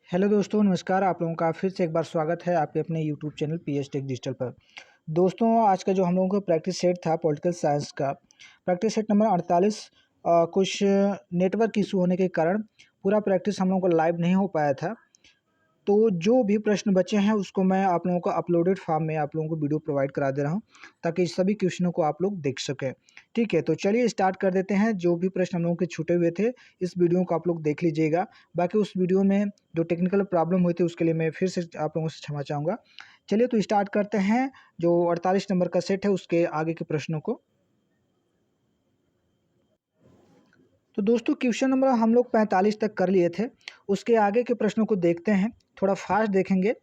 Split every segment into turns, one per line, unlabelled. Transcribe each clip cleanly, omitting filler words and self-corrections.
Hello दोस्तों, नमस्कार। आप लोगों का फिर से एक बार स्वागत है आपके अपने YouTube channel pH tech digital पर। दोस्तों, आज का जो हम लोगों का प्रैक्टिस सेट था पॉलिटिकल साइंस का, प्रैक्टिस सेट नंबर 48, कुछ नेटवर्क इशू होने के कारण पूरा प्रैक्टिस हम लोगों को लाइव नहीं हो पाया था। तो जो भी प्रश्न बचे हैं उसको मैं आप लोगों को अपलोडेड फॉर्म में आप लोगों को वीडियो प्रोवाइड करा दे रहा हूं, ताकि सभी क्वेश्चनों को आप लोग देख सकें। ठीक है, तो चलिए स्टार्ट कर देते हैं। जो भी प्रश्न हम लोगों के छूटे हुए थे इस वीडियो को आप लोग देख लीजिएगा। बाकी उस वीडियो में जो टेक्निकल प्रॉब्लम हुई थी उसके लिए मैं फिर से आप लोगों से क्षमा चाहूँगा। चलिए तो स्टार्ट करते हैं जो 48 नंबर का सेट है उसके आगे के प्रश्नों को। तो दोस्तों, क्वेश्चन नंबर हम लोग 45 तक कर लिए थे। उसके आगे के प्रश्नों को देखते हैं, थोड़ा फास्ट देखेंगे।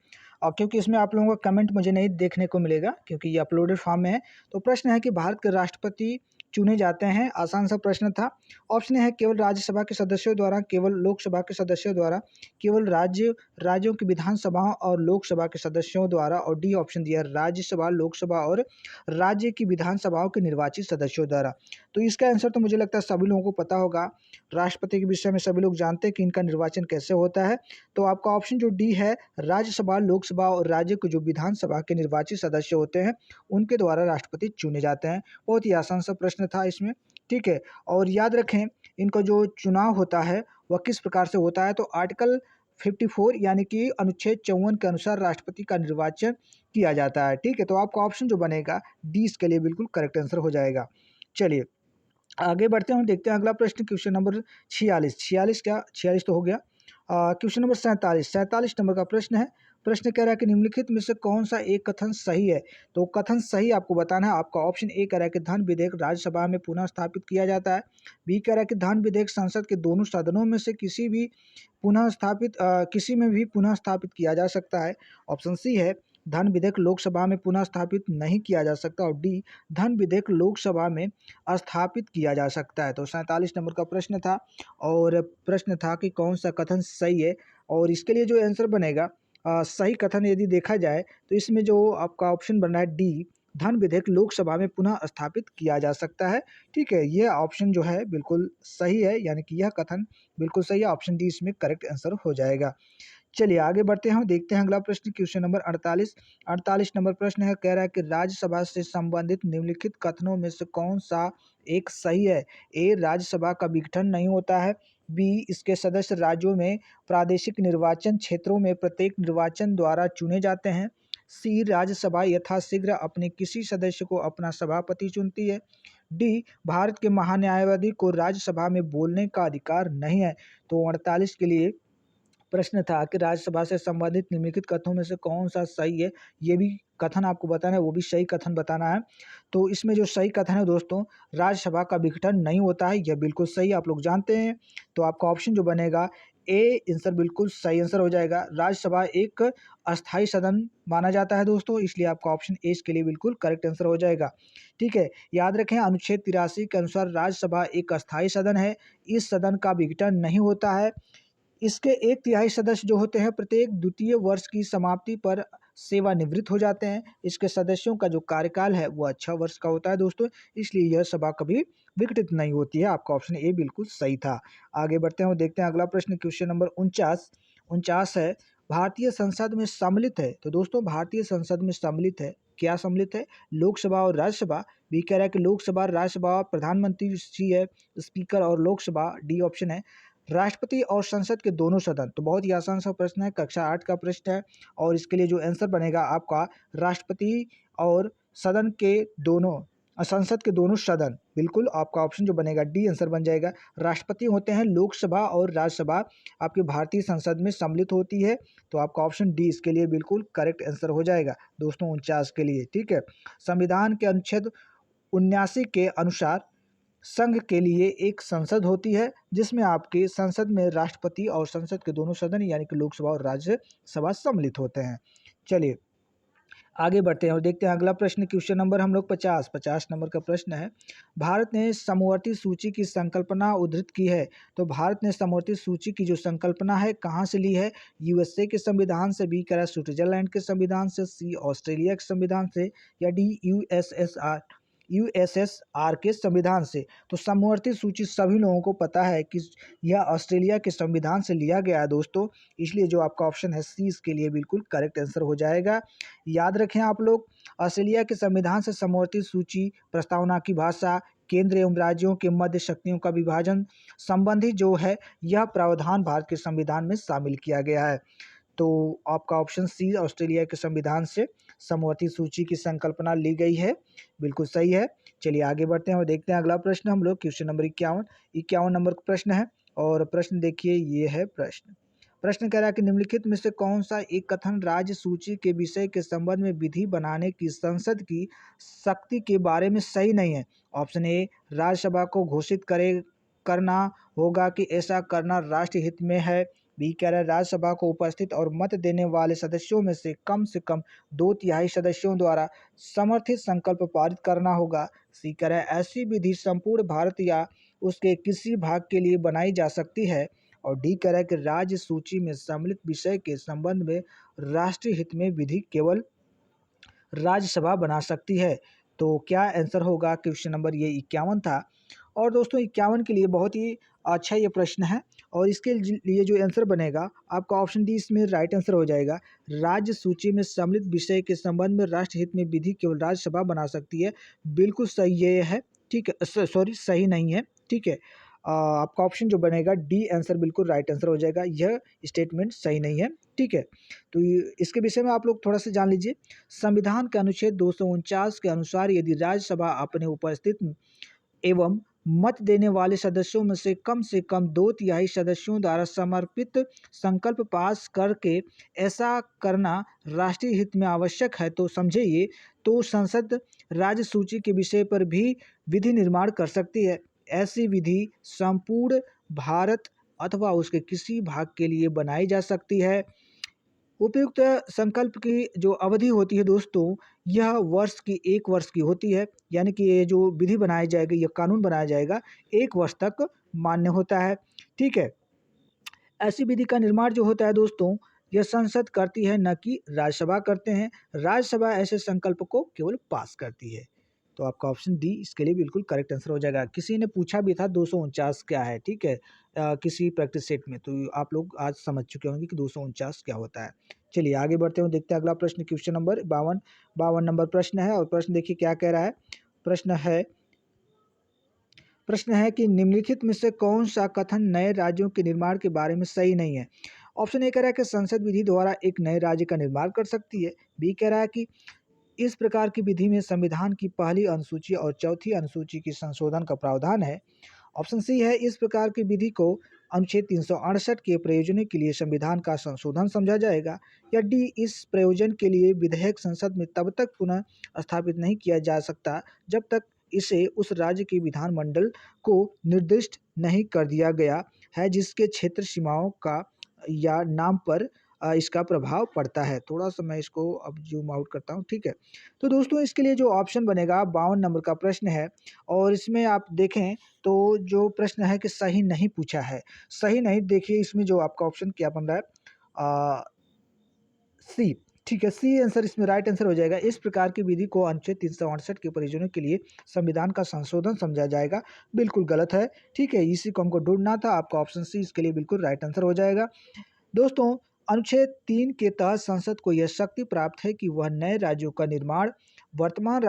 और क्योंकि इसमें आप लोगों का कमेंट मुझे नहीं देखने को मिलेगा क्योंकि ये अपलोडेड फॉर्म में है। तो प्रश्न है कि भारत के राष्ट्रपति चुने जाते हैं। आसान सा प्रश्न था। ऑप्शन है केवल राज्यसभा के सदस्यों द्वारा, केवल लोकसभा के सदस्यों द्वारा, केवल राज्यों की विधानसभाओं और लोकसभा के सदस्यों द्वारा, और डी ऑप्शन दिया राज्यसभा, लोकसभा और राज्य की विधानसभाओं के निर्वाचित सदस्यों द्वारा। तो इसका आंसर तो मुझे लगता है सभी लोगों को पता होगा। राष्ट्रपति के विषय में सभी लोग जानते हैं कि इनका निर्वाचन कैसे होता है। तो आपका ऑप्शन जो डी है, राज्यसभा, लोकसभा और राज्य के जो विधानसभा के निर्वाचित सदस्य होते हैं उनके द्वारा राष्ट्रपति चुने जाते हैं। बहुत ही आसान सा प्रश्न था इसमें। ठीक है, और याद रखें इनका जो चुनाव होता है वह किस प्रकार से होता है। तो आर्टिकल 54 यानी कि अनुच्छेद 54 के अनुसार राष्ट्रपति का निर्वाचन किया जाता है। ठीक है, तो आपका ऑप्शन जो बनेगा डी इसके लिए बिल्कुल करेक्ट आंसर हो जाएगा। चलिए आगे बढ़ते हैं, देखते हैं अगला प्रश्न। क्वेश्चन नंबर 46, 46 क्या 46 तो हो गया। क्वेश्चन नंबर 47, 47 नंबर का प्रश्न है। प्रश्न कह रहा है कि निम्नलिखित में से कौन सा एक कथन सही है। तो कथन सही आपको बताना है। आपका ऑप्शन ए कह रहा है कि धन विधेयक राज्यसभा में पुनः स्थापित किया जाता है। बी कह रहा है कि धन विधेयक संसद के दोनों सदनों में से किसी में भी पुनः स्थापित किया जा सकता है। ऑप्शन सी है धन विधेयक लोकसभा में पुनः स्थापित नहीं किया जा सकता। और डी धन विधेयक लोकसभा में स्थापित किया जा सकता है। तो 47 नंबर का प्रश्न था, और प्रश्न था कि कौन सा कथन सही है। और इसके लिए जो आंसर बनेगा सही कथन यदि देखा जाए तो इसमें जो आपका ऑप्शन बन रहा है डी, धन विधेयक लोकसभा में पुनः स्थापित किया जा सकता है। ठीक है, यह ऑप्शन जो है बिल्कुल सही है, यानी कि यह कथन बिल्कुल सही है। ऑप्शन डी इसमें करेक्ट आंसर हो जाएगा। चलिए आगे बढ़ते हैं, देखते हैं अगला प्रश्न। क्वेश्चन नंबर 48, 48 नंबर प्रश्न है। कह रहा है कि राज्यसभा से संबंधित निम्नलिखित कथनों में से कौन सा एक सही है। ए राज्यसभा का विघटन नहीं होता है। बी इसके सदस्य राज्यों में प्रादेशिक निर्वाचन क्षेत्रों में प्रत्येक निर्वाचन द्वारा चुने जाते हैं। सी राज्यसभा यथाशीघ्र अपने किसी सदस्य को अपना सभापति चुनती है। डी भारत के महान्यायवादी को राज्यसभा में बोलने का अधिकार नहीं है। तो 48 के लिए प्रश्न था कि राज्यसभा से संबंधित निम्नलिखित कथनों में से कौन सा सही है। ये भी कथन आपको बताना है, वो भी सही कथन बताना है। तो इसमें जो सही कथन है दोस्तों, राज्यसभा का विघटन नहीं होता है, यह बिल्कुल सही आप लोग जानते हैं। तो आपका ऑप्शन जो बनेगा ए आंसर बिल्कुल सही आंसर हो जाएगा। राज्यसभा एक अस्थायी सदन माना जाता है दोस्तों, इसलिए आपका ऑप्शन ए इसके लिए बिल्कुल करेक्ट आंसर हो जाएगा। ठीक है, याद रखें अनुच्छेद 83 के अनुसार राज्यसभा एक अस्थायी सदन है। इस सदन का विघटन नहीं होता है। इसके एक तिहाई सदस्य जो होते हैं प्रत्येक द्वितीय वर्ष की समाप्ति पर सेवानिवृत्त हो जाते हैं। इसके सदस्यों का जो कार्यकाल है वो 6 वर्ष का होता है दोस्तों, इसलिए यह सभा कभी विघटित नहीं होती है। आपका ऑप्शन ए बिल्कुल सही था। आगे बढ़ते हैं और देखते हैं अगला प्रश्न। क्वेश्चन नंबर 49 है। भारतीय संसद में सम्मिलित है। तो दोस्तों, भारतीय संसद में सम्मिलित है, क्या सम्मिलित है? लोकसभा और राज्यसभा। बी कह रहा है कि लोकसभा, राज्यसभा, प्रधानमंत्री सी है स्पीकर और लोकसभा। डी ऑप्शन है राष्ट्रपति और संसद के दोनों सदन। तो बहुत ही आसान सा प्रश्न है, कक्षा 8 का प्रश्न है। और इसके लिए जो आंसर बनेगा आपका राष्ट्रपति और सदन के दोनों संसद के दोनों सदन, बिल्कुल आपका ऑप्शन जो बनेगा डी आंसर बन जाएगा। राष्ट्रपति होते हैं लोकसभा और राज्यसभा आपकी भारतीय संसद में सम्मिलित होती है। तो आपका ऑप्शन डी इसके लिए बिल्कुल करेक्ट आंसर हो जाएगा दोस्तों 49 के लिए। ठीक है, संविधान के अनुच्छेद 79 के अनुसार संघ के लिए एक संसद होती है जिसमें आपके संसद में राष्ट्रपति और संसद के दोनों सदन यानी कि लोकसभा और राज्यसभा सम्मिलित होते हैं। चलिए आगे बढ़ते हैं और देखते हैं अगला प्रश्न। क्वेश्चन नंबर हम लोग 50 नंबर का प्रश्न है। भारत ने समवर्ती सूची की संकल्पना उद्धृत की है। तो भारत ने समवर्ती सूची की जो संकल्पना है कहाँ से ली है? यूएसए के संविधान से, बी कह रहा है स्विट्जरलैंड के संविधान से, सी ऑस्ट्रेलिया के संविधान से, या डी यूएसएसआर यूएसएसआर के संविधान से। तो समवर्ती सूची सभी लोगों को पता है कि यह ऑस्ट्रेलिया के संविधान से लिया गया है दोस्तों, इसलिए जो आपका ऑप्शन है सी इसके लिए बिल्कुल करेक्ट आंसर हो जाएगा। याद रखें आप लोग, ऑस्ट्रेलिया के संविधान से समवर्ती सूची प्रस्तावना की भाषा, केंद्र एवं राज्यों के मध्य शक्तियों का विभाजन संबंधी जो है यह प्रावधान भारत के संविधान में शामिल किया गया है। तो आपका ऑप्शन सी ऑस्ट्रेलिया के संविधान से समवर्ती सूची की संकल्पना ली गई है, बिल्कुल सही है। चलिए आगे बढ़ते हैं और देखते हैं अगला प्रश्न हम लोग। क्वेश्चन नंबर 51 नंबर का प्रश्न है और प्रश्न देखिए ये है प्रश्न कह रहा है कि निम्नलिखित में से कौन सा एक कथन राज्य सूची के विषय के संबंध में विधि बनाने की संसद की शक्ति के बारे में सही नहीं है। ऑप्शन ए, राज्यसभा को घोषित करना होगा कि ऐसा करना राष्ट्र हित में है। बी कह रहा है राज्यसभा को उपस्थित और मत देने वाले सदस्यों में से कम 2/3 सदस्यों द्वारा समर्थित संकल्प पारित करना होगा। सी कह रहा है ऐसी विधि संपूर्ण भारत या उसके किसी भाग के लिए बनाई जा सकती है। और डी कह रहा है कि राज्य सूची में सम्मिलित विषय के संबंध में राष्ट्रीय हित में विधि केवल राज्यसभा बना सकती है। तो क्या आंसर होगा? क्वेश्चन नंबर ये 51 था। और दोस्तों 51 के लिए बहुत ही अच्छा ये प्रश्न है और इसके लिए जो आंसर बनेगा आपका ऑप्शन डी इसमें राइट आंसर हो जाएगा। राज्य सूची में सम्मिलित विषय के संबंध में राष्ट्र हित में विधि केवल राज्यसभा बना सकती है, बिल्कुल सही ये है, ठीक है। सॉरी सही नहीं है, ठीक है। आपका ऑप्शन जो बनेगा डी आंसर बिल्कुल राइट आंसर हो जाएगा, यह स्टेटमेंट सही नहीं है, ठीक है। तो इसके विषय में आप लोग थोड़ा सा जान लीजिए। संविधान के अनुच्छेद 249 के अनुसार यदि राज्यसभा अपने उपस्थित एवं मत देने वाले सदस्यों में से कम 2/3 सदस्यों द्वारा समर्पित संकल्प पास करके ऐसा करना राष्ट्रीय हित में आवश्यक है, तो समझे ये, तो संसद राज्य सूची के विषय पर भी विधि निर्माण कर सकती है। ऐसी विधि संपूर्ण भारत अथवा उसके किसी भाग के लिए बनाई जा सकती है। उपयुक्त संकल्प की जो अवधि होती है दोस्तों, यह 1 वर्ष की होती है, यानी कि ये जो विधि बनाई जाएगी, यह कानून बनाया जाएगा 1 वर्ष तक मान्य होता है, ठीक है। ऐसी विधि का निर्माण जो होता है दोस्तों, यह संसद करती है, न कि राज्यसभा करते हैं। राज्यसभा ऐसे संकल्प को केवल पास करती है। तो आपका ऑप्शन डी इसके लिए बिल्कुल करेक्ट आंसर हो जाएगा। किसी ने पूछा भी था 249 क्या है, ठीक है, किसी प्रैक्टिस सेट में, तो आप लोग आज समझ चुके होंगे कि 249 क्या होता है। चलिए आगे बढ़ते हुए देखते हैं अगला प्रश्न। क्वेश्चन नंबर 52 नंबर प्रश्न है और प्रश्न देखिए क्या कह रहा है। प्रश्न है कि निम्नलिखित में से कौन सा कथन नए राज्यों के निर्माण के बारे में सही नहीं है। ऑप्शन ए कह रहा है कि संसद विधि द्वारा एक नए राज्य का निर्माण कर सकती है। बी कह रहा है कि इस प्रकार की विधि में संविधान की पहली अनुसूची और चौथी अनुसूची की संशोधन का प्रावधान है। ऑप्शन सी है इस प्रकार की विधि को अनुच्छेद 368 के प्रयोजनों के लिए संविधान का संशोधन समझा जाएगा। या डी इस प्रयोजन के लिए विधेयक संसद में तब तक पुनः स्थापित नहीं किया जा सकता जब तक इसे उस राज्य के विधानमंडल को निर्दिष्ट नहीं कर दिया गया है जिसके क्षेत्र सीमाओं का या नाम पर इसका प्रभाव पड़ता है। थोड़ा सा मैं इसको अब जूम आउट करता हूँ, ठीक है। तो दोस्तों इसके लिए जो ऑप्शन बनेगा 52 नंबर का प्रश्न है और इसमें आप देखें तो जो प्रश्न है कि सही नहीं पूछा है। सही नहीं, देखिए इसमें जो आपका ऑप्शन क्या बन रहा है, सी, ठीक है। सी आंसर इसमें राइट आंसर हो जाएगा। इस प्रकार की विधि को अनुच्छेद 368 के प्रयोजनों के लिए संविधान का संशोधन समझा जाएगा, बिल्कुल गलत है, ठीक है। इसी को हमको ढूंढना था। आपका ऑप्शन सी इसके लिए बिल्कुल राइट आंसर हो जाएगा। दोस्तों अनुच्छेद 3 के तहत संसद को यह शक्ति प्राप्त है कि वह नए राज्यों का निर्माण, वर्तमान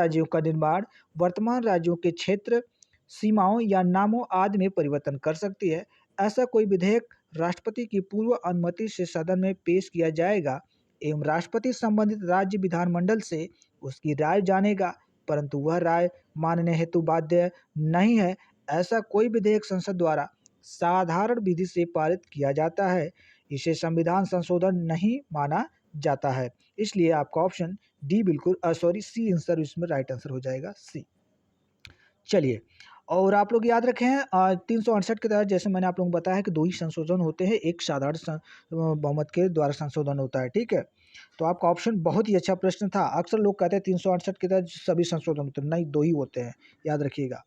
राज्यों के क्षेत्र सीमाओं या नामों आदि में परिवर्तन कर सकती है। ऐसा कोई विधेयक राष्ट्रपति की पूर्व अनुमति से सदन में पेश किया जाएगा एवं राष्ट्रपति संबंधित राज्य विधानमंडल से उसकी राय जानेगा, परंतु वह राय मानने हेतु बाध्य नहीं है। ऐसा कोई विधेयक संसद द्वारा साधारण विधि से पारित किया जाता है, इसे संविधान संशोधन नहीं माना जाता है। इसलिए आपका ऑप्शन डी बिल्कुल सी आंसर इसमें राइट आंसर हो जाएगा, सी। चलिए और आप लोग याद रखें 368 के तहत जैसे मैंने आप लोगों को बताया है कि 2 ही संशोधन होते हैं, एक साधारण बहुमत के द्वारा संशोधन होता है, ठीक है। तो आपका ऑप्शन बहुत ही अच्छा प्रश्न था। अक्सर लोग कहते हैं 368 के तहत सभी संशोधन होते हैं, नहीं 2 ही होते हैं, याद रखिएगा।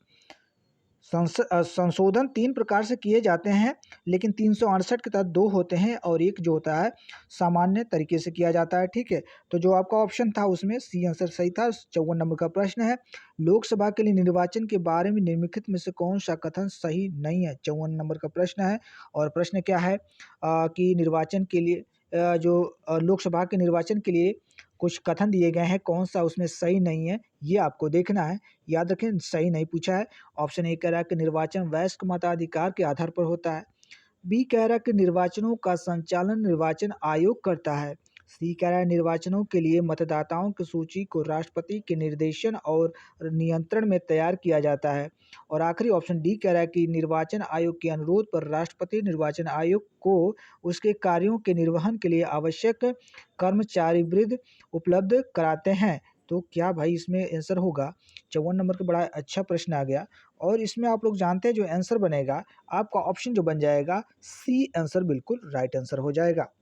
संशोधन 3 प्रकार से किए जाते हैं, लेकिन 368 के तहत 2 होते हैं और एक जो होता है सामान्य तरीके से किया जाता है। ठीक है, तो जो आपका ऑप्शन था उसमें सी आंसर सही था। 54 नंबर का प्रश्न है, लोकसभा के लिए निर्वाचन के बारे में निम्नलिखित में से कौन सा कथन सही नहीं है? 54 नंबर का प्रश्न है और प्रश्न क्या है कि निर्वाचन के लिए लोकसभा के निर्वाचन के लिए कुछ कथन दिए गए हैं, कौन सा उसमें सही नहीं है ये आपको देखना है। याद रखें, सही नहीं पूछा है। ऑप्शन ए कह रहा है कि निर्वाचन वयस्क मताधिकार के आधार पर होता है। बी कह रहा है कि निर्वाचनों का संचालन निर्वाचन आयोग करता है। सी कह रहा है निर्वाचनों के लिए मतदाताओं की सूची को राष्ट्रपति के निर्देशन और नियंत्रण में तैयार किया जाता है। और आखिरी ऑप्शन डी कह रहा है कि निर्वाचन आयोग के अनुरोध पर राष्ट्रपति निर्वाचन आयोग को उसके कार्यों के निर्वहन के लिए आवश्यक कर्मचारी वृंद उपलब्ध कराते हैं। तो क्या भाई इसमें आंसर होगा? 54 नंबर का बड़ा अच्छा प्रश्न आ गया और इसमें आप लोग जानते हैं जो आंसर बनेगा आपका ऑप्शन जो बन जाएगा सी आंसर बिल्कुल राइट आंसर हो जाएगा।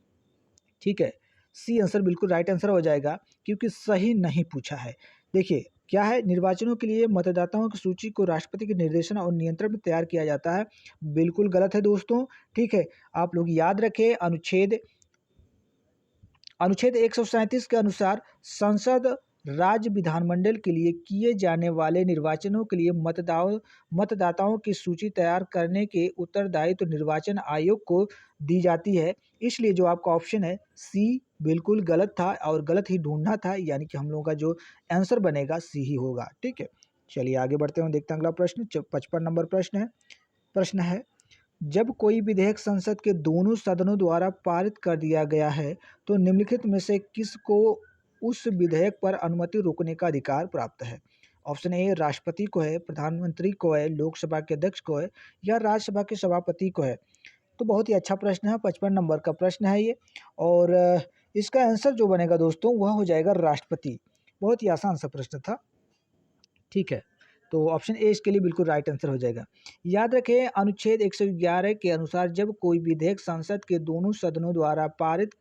ठीक है, सी आंसर बिल्कुल राइट आंसर हो जाएगा क्योंकि सही नहीं पूछा है। देखिए क्या है, निर्वाचनों के लिए मतदाताओं की सूची को राष्ट्रपति के निर्देशन और नियंत्रण में तैयार किया जाता है, बिल्कुल गलत है दोस्तों। ठीक है, आप लोग याद रखें अनुच्छेद 137 के अनुसार संसद राज्य विधानमंडल के लिए किए जाने वाले निर्वाचनों के लिए मतदाताओं की सूची तैयार करने के उत्तरदायित्व तो निर्वाचन आयोग को दी जाती है। इसलिए जो आपका ऑप्शन है सी बिल्कुल गलत था और गलत ही ढूंढना था, यानी कि हम लोगों का जो आंसर बनेगा सी ही होगा। ठीक है, चलिए आगे बढ़ते हैं, देखते हैं अगला प्रश्न। 55 नंबर प्रश्न है, जब कोई विधेयक संसद के दोनों सदनों द्वारा पारित कर दिया गया है तो निम्नलिखित में से किसको उस विधेयक पर अनुमति रोकने का अधिकार प्राप्त है? ऑप्शन ए राष्ट्रपति को है, प्रधानमंत्री को है, लोकसभा के अध्यक्ष को है या राज्यसभा के सभापति को है? तो बहुत ही अच्छा प्रश्न है, 55 नंबर का प्रश्न है ये। और इसका आंसर जो बनेगा दोस्तों वह हो जाएगा राष्ट्रपति। बहुत ही आसान सा प्रश्न था। ठीक है, तो ऑप्शन ए इसके लिए बिल्कुल राइट आंसर हो जाएगा। याद रखें, अनुच्छेद 111 के अनुसार जब कोई विधेयक संसद के दोनों सदनों द्वारा पारित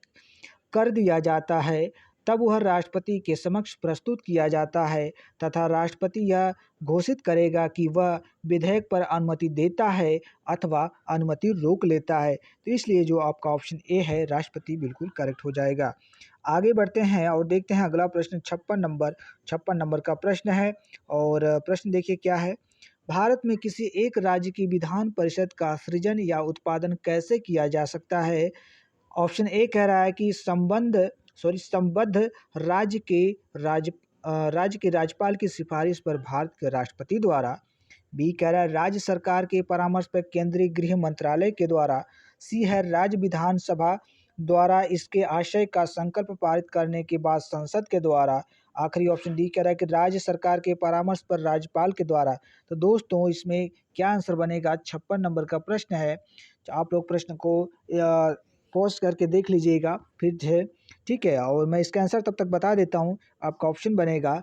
कर दिया जाता है तब वह राष्ट्रपति के समक्ष प्रस्तुत किया जाता है तथा राष्ट्रपति यह घोषित करेगा कि वह विधेयक पर अनुमति देता है अथवा अनुमति रोक लेता है। तो इसलिए जो आपका ऑप्शन ए है राष्ट्रपति बिल्कुल करेक्ट हो जाएगा। आगे बढ़ते हैं और देखते हैं अगला प्रश्न। 56 नंबर का प्रश्न है और प्रश्न देखिए क्या है, भारत में किसी एक राज्य की विधान परिषद का सृजन या उत्पादन कैसे किया जा सकता है? ऑप्शन ए कह रहा है कि संबद्ध राज्य के राज्यपाल की सिफारिश पर भारत के राष्ट्रपति द्वारा। बी कह रहा है राज्य सरकार के परामर्श पर केंद्रीय गृह मंत्रालय के द्वारा। सी है राज्य विधानसभा द्वारा इसके आशय का संकल्प पारित करने के बाद संसद के द्वारा। आखिरी ऑप्शन डी कह रहा है कि राज्य सरकार के परामर्श पर राज्यपाल के द्वारा। तो दोस्तों इसमें क्या आंसर बनेगा? 56 नंबर का प्रश्न है। तो आप लोग प्रश्न को पॉज करके देख लीजिएगा फिर से। ठीक है, और मैं इसका आंसर तब तक बता देता हूँ। आपका ऑप्शन बनेगा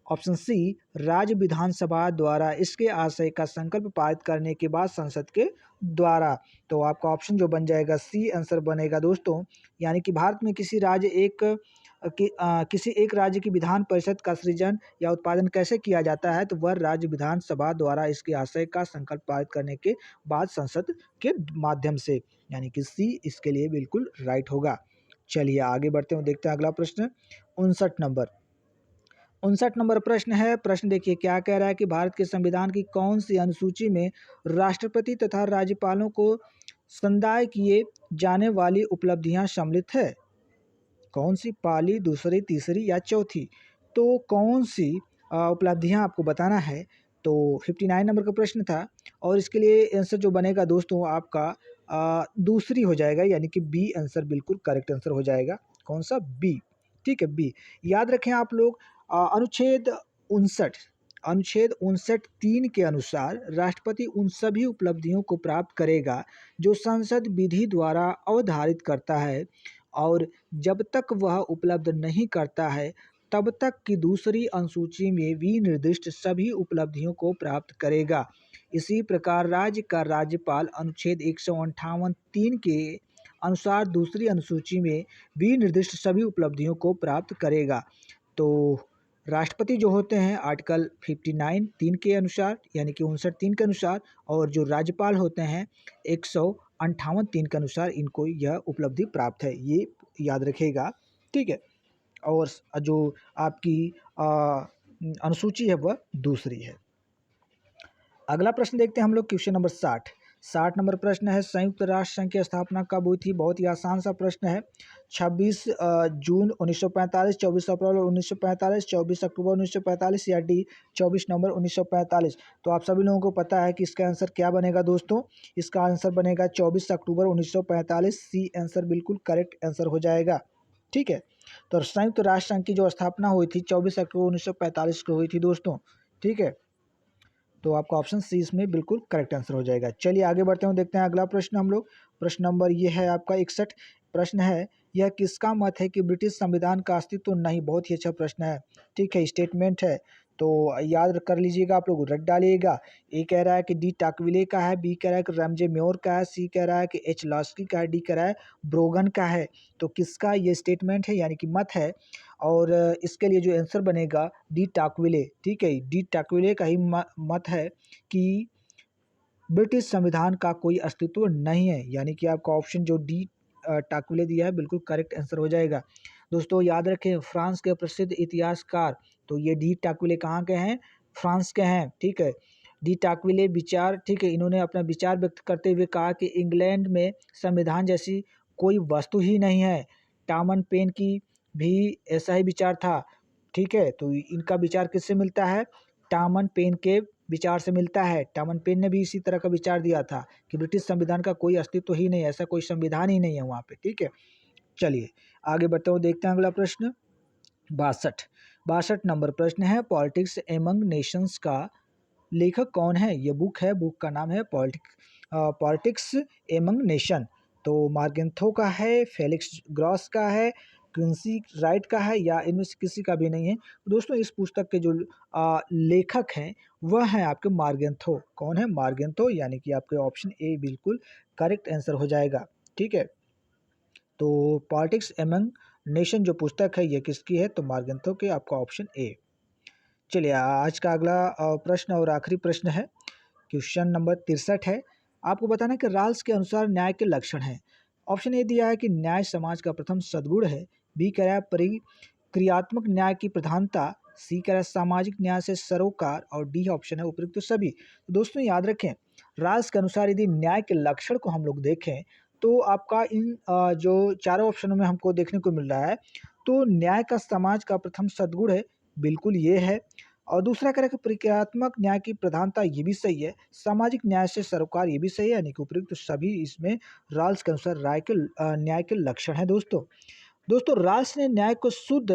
ऑप्शन सी राज्य विधानसभा द्वारा इसके आशय का संकल्प पारित करने के बाद संसद के द्वारा। तो आपका ऑप्शन जो बन जाएगा सी आंसर बनेगा दोस्तों। यानी कि भारत में किसी एक राज्य की विधान परिषद का सृजन या उत्पादन कैसे किया जाता है? तो वह राज्य विधानसभा द्वारा इसके आशय का संकल्प पारित करने के बाद संसद के माध्यम से, यानी कि सी इसके लिए बिल्कुल राइट होगा। चलिए आगे बढ़ते हैं, देखते हैं अगला प्रश्न। 59 नंबर प्रश्न है। प्रश्न देखिए क्या कह रहा है कि भारत के संविधान की कौन सी अनुसूची में राष्ट्रपति तथा राज्यपालों को संदाय किए जाने वाली उपलब्धियां सम्मिलित है? कौन सी, पहली, दूसरी, तीसरी या चौथी? तो कौन सी उपलब्धियां आपको बताना है। तो 59 नंबर का प्रश्न था और इसके लिए आंसर जो बनेगा दोस्तों आपका दूसरी हो जाएगा, यानी कि बी आंसर बिल्कुल करेक्ट आंसर हो जाएगा। कौन सा? बी। ठीक है, बी। याद रखें आप लोग, अनुच्छेद 59(3) के अनुसार राष्ट्रपति उन सभी उपलब्धियों को प्राप्त करेगा जो संसद विधि द्वारा अवधारित करता है और जब तक वह उपलब्ध नहीं करता है तब तक की दूसरी अनुसूची में विनिर्दिष्ट सभी उपलब्धियों को प्राप्त करेगा। इसी प्रकार राज्य का राज्यपाल अनुच्छेद 158(3) के अनुसार दूसरी अनुसूची में विनिर्दिष्ट सभी उपलब्धियों को प्राप्त करेगा। तो राष्ट्रपति जो होते हैं आर्टिकल 59(3) के अनुसार, यानी कि 59(3) के अनुसार, और जो राज्यपाल होते हैं 158(3) के अनुसार इनको यह उपलब्धि प्राप्त है, ये याद रखिएगा, ठीक है। और जो आपकी अनुसूची है वह दूसरी है। अगला प्रश्न देखते हैं हम लोग, क्वेश्चन नंबर 60 नंबर प्रश्न है, संयुक्त राष्ट्र संघ की स्थापना कब हुई थी? बहुत ही आसान सा प्रश्न है। 26 जून 1945, 24 अप्रैल 1945, 24 अक्टूबर 1945 या डी 24 नवंबर 1945। तो आप सभी लोगों को पता है कि इसका आंसर क्या बनेगा दोस्तों? इसका आंसर बनेगा 24 अक्टूबर 1945। सी आंसर बिल्कुल करेक्ट आंसर हो जाएगा, ठीक है। तो संयुक्त राष्ट्र संघ की जो स्थापना हुई थी 24 अक्टूबर 1945 को हुई थी दोस्तों, ठीक है। तो आपका ऑप्शन सी इसमें बिल्कुल करेक्ट आंसर हो जाएगा। चलिए आगे बढ़ते हैं, देखते हैं अगला प्रश्न हम लोग। प्रश्न नंबर ये है आपका 61 प्रश्न है, यह किसका मत है कि ब्रिटिश संविधान का अस्तित्व नहीं? बहुत ही अच्छा प्रश्न है, ठीक है, स्टेटमेंट है, तो याद कर लीजिएगा, आप लोग रट डालिएगा। ए कह रहा है कि डी टाकविले का है, बी कह रहा है कि रमजे म्योर का है, सी कह रहा है कि एच लास्की का है, डी कह रहा है ब्रोगन का है। तो किसका ये स्टेटमेंट है यानी कि मत है? और इसके लिए जो आंसर बनेगा डी टाकविले, ठीक है, डी टाकविले का ही मत है कि ब्रिटिश संविधान का कोई अस्तित्व नहीं है, यानी कि आपका ऑप्शन जो डी टाकविले दिया है बिल्कुल करेक्ट आंसर हो जाएगा। दोस्तों याद रखें, फ्रांस के प्रसिद्ध इतिहासकार, तो ये डी टाकविले कहाँ के हैं? फ्रांस के हैं, ठीक है। डी टाकविले विचार, ठीक है, इन्होंने अपना विचार व्यक्त करते हुए कहा कि इंग्लैंड में संविधान जैसी कोई वस्तु ही नहीं है। टॉमन पेन की भी ऐसा ही विचार था, ठीक है। तो इनका विचार किससे मिलता है? टॉमन पेन के विचार से मिलता है। टॉमन पेन ने भी इसी तरह का विचार दिया था कि ब्रिटिश संविधान का कोई अस्तित्व ही नहीं है, ऐसा कोई संविधान ही नहीं है वहाँ पे, ठीक है। चलिए आगे बढ़ते हुए देखते हैं अगला प्रश्न, 62 नंबर प्रश्न है, पॉलिटिक्स एमंग नेशंस का लेखक कौन है? ये बुक है, बुक का नाम है पॉलिटिक्स एमंग नेशन। तो मार्गेंथो का है, फेलिक्स ग्रॉस का है, क्विंसी राइट का है, या इनमें से किसी का भी नहीं है। दोस्तों इस पुस्तक के जो लेखक हैं वह है आपके मार्गेंथो। कौन है? मार्गेंथो, यानी कि आपके ऑप्शन ए बिल्कुल करेक्ट आंसर हो जाएगा, ठीक है। तो पॉलिटिक्स एमंग नेशन जो पुस्तक है ये किसकी है? तो मार्गेंथो के, आपका ऑप्शन ए। चलिए आज का अगला प्रश्न और आखिरी प्रश्न है, क्वेश्चन नंबर 63 है। आपको बताना है कि राल्स के अनुसार न्याय के लक्षण हैं। ऑप्शन ए दिया है कि न्याय समाज का प्रथम सद्गुण है, बी कह रहा है परिक्रियात्मक न्याय की प्रधानता, सी कह रहा है सामाजिक न्याय से सरोकार, और डी ऑप्शन है उपयुक्त तो सभी। तो दोस्तों याद रखें, राल्स के अनुसार यदि न्याय के लक्षण को हम लोग देखें तो आपका इन जो चारों ऑप्शनों में हमको देखने को मिल रहा है, तो न्याय का समाज का प्रथम सद्गुण है, बिल्कुल ये है। और दूसरा कह रहा है कि प्रक्रियात्मक न्याय की प्रधानता, ये भी सही है। सामाजिक न्याय से सरोकार, ये भी सही है, यानी कि उपयुक्त सभी इसमें राल्स के अनुसार न्याय के लक्षण है दोस्तों राल्स ने न्याय को शुद्ध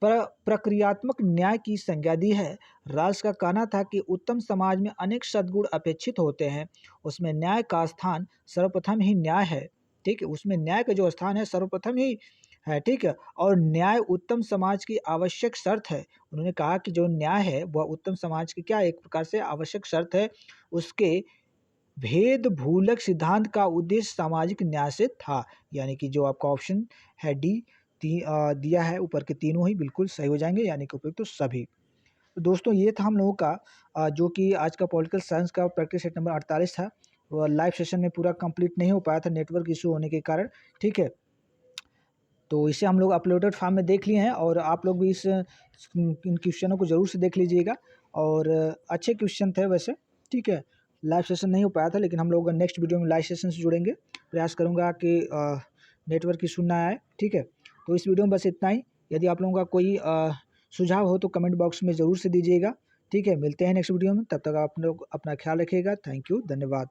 प्रक्रियात्मक न्याय की संज्ञा दी है। राल्स का कहना था कि उत्तम समाज में अनेक सद्गुण अपेक्षित होते हैं, उसमें न्याय का स्थान सर्वप्रथम ही न्याय है, ठीक है, उसमें न्याय का जो स्थान है सर्वप्रथम ही है, ठीक है। और न्याय उत्तम समाज की आवश्यक शर्त है। उन्होंने कहा कि जो न्याय है वह उत्तम समाज की क्या एक प्रकार से आवश्यक शर्त है। उसके भेद भूलक सिद्धांत का उद्देश्य सामाजिक न्याय से था, यानी कि जो आपका ऑप्शन है डी दिया है ऊपर के तीनों ही बिल्कुल सही हो जाएंगे, यानी कि उपयुक्त तो सभी। तो दोस्तों ये था हम लोगों का जो कि आज का पॉलिटिकल साइंस का प्रैक्टिस सेट नंबर 48 था। वह लाइव सेशन में पूरा कंप्लीट नहीं हो पाया था नेटवर्क इशू होने के कारण, ठीक है। तो इसे हम लोग अपलोडेड फॉर्म में देख लिए हैं, और आप लोग भी इन क्वेश्चनों को ज़रूर से देख लीजिएगा, और अच्छे क्वेश्चन थे वैसे, ठीक है। लाइव सेशन नहीं हो पाया था, लेकिन हम लोग नेक्स्ट वीडियो में लाइव सेशन से जुड़ेंगे। प्रयास करूँगा कि नेटवर्क इशू ना आए, ठीक है। तो इस वीडियो में बस इतना ही। यदि आप लोगों का कोई सुझाव हो तो कमेंट बॉक्स में ज़रूर से दीजिएगा, ठीक है। मिलते हैं नेक्स्ट वीडियो में, तब तक आप लोग अपना ख्याल रखिएगा। थैंक यू, धन्यवाद।